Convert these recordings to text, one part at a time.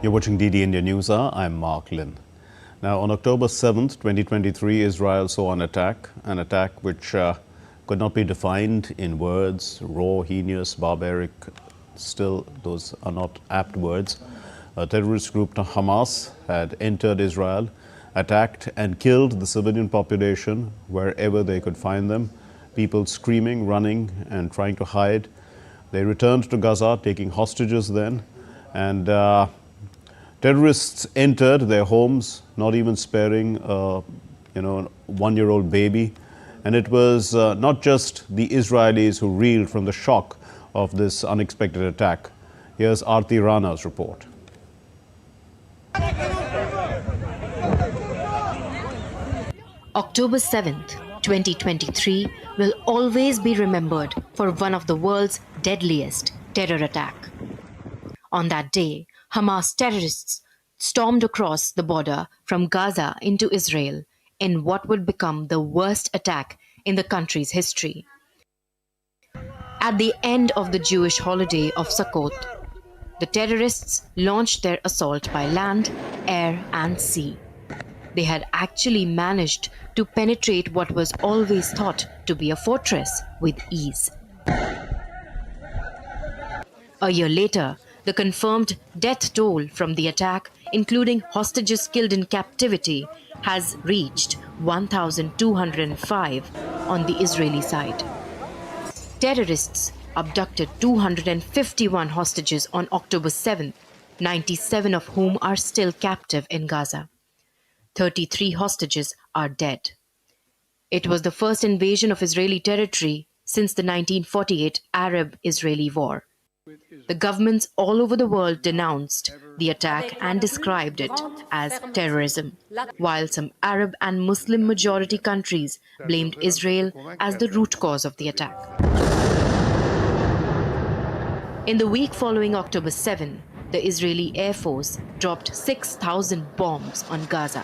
You're watching DD India News Hour. I'm Mark Lynn. Now, on October 7th, 2023, Israel saw an attack which could not be defined in words: raw, heinous, barbaric. Still, those are not apt words. A terrorist group, Hamas, had entered Israel, attacked and killed the civilian population wherever they could find them. People screaming, running and trying to hide. They returned to Gaza, taking hostages then. And terrorists entered their homes, not even sparing a one-year-old baby. And it was not just the Israelis who reeled from the shock of this unexpected attack. Here's Aarti Rana's report. October 7th, 2023 will always be remembered for one of the world's deadliest terror attacks. On that day, Hamas terrorists stormed across the border from Gaza into Israel in what would become the worst attack in the country's history. At the end of the Jewish holiday of Sukkot, the terrorists launched their assault by land, air, and sea. They had actually managed to penetrate what was always thought to be a fortress with ease. A year later, the confirmed death toll from the attack, including hostages killed in captivity, has reached 1,205 on the Israeli side. Terrorists abducted 251 hostages on October 7th, 97 of whom are still captive in Gaza. 33 hostages are dead. It was the first invasion of Israeli territory since the 1948 Arab-Israeli War. The governments all over the world denounced the attack and described it as terrorism, while some Arab and Muslim majority countries blamed Israel as the root cause of the attack. In the week following October 7, the Israeli Air Force dropped 6,000 bombs on Gaza.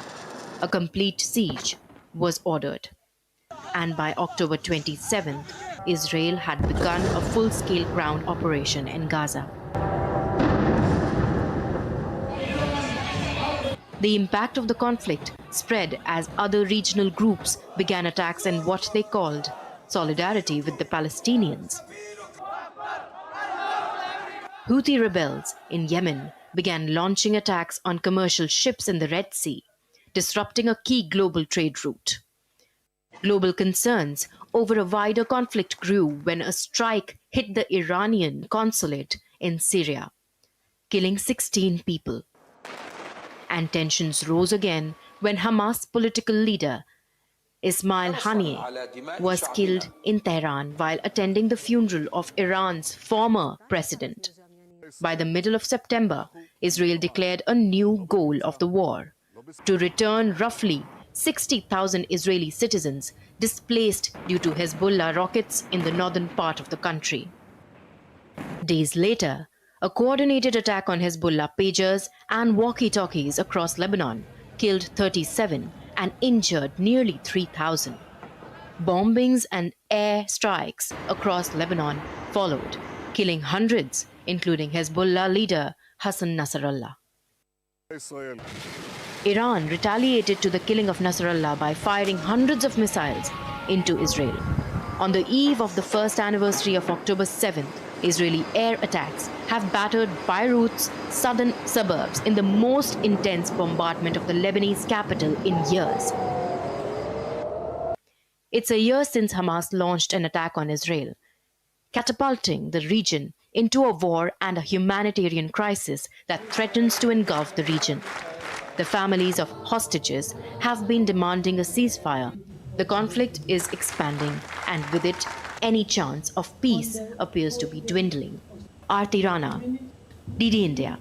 A complete siege was ordered. And by October 27th, Israel had begun a full-scale ground operation in Gaza. The impact of the conflict spread as other regional groups began attacks in what they called solidarity with the Palestinians. Houthi rebels in Yemen began launching attacks on commercial ships in the Red Sea, disrupting a key global trade route. Global concerns over a wider conflict grew when a strike hit the Iranian consulate in Syria, killing 16 people. And tensions rose again when Hamas political leader Ismail Haniyeh was killed in Tehran while attending the funeral of Iran's former president. By the middle of September, Israel declared a new goal of the war: to return roughly 60,000 Israeli citizens displaced due to Hezbollah rockets in the northern part of the country. Days later, a coordinated attack on Hezbollah pagers and walkie-talkies across Lebanon killed 37 and injured nearly 3,000. Bombings and air strikes across Lebanon followed, killing hundreds, including Hezbollah leader Hassan Nasrallah. Iran retaliated to the killing of Nasrallah by firing hundreds of missiles into Israel. On the eve of the first anniversary of October 7th, Israeli air attacks have battered Beirut's southern suburbs in the most intense bombardment of the Lebanese capital in years. It's a year since Hamas launched an attack on Israel, catapulting the region into a war and a humanitarian crisis that threatens to engulf the region. The families of hostages have been demanding a ceasefire. The conflict is expanding, and with it, any chance of peace appears to be dwindling. Aarti Rana, DD India.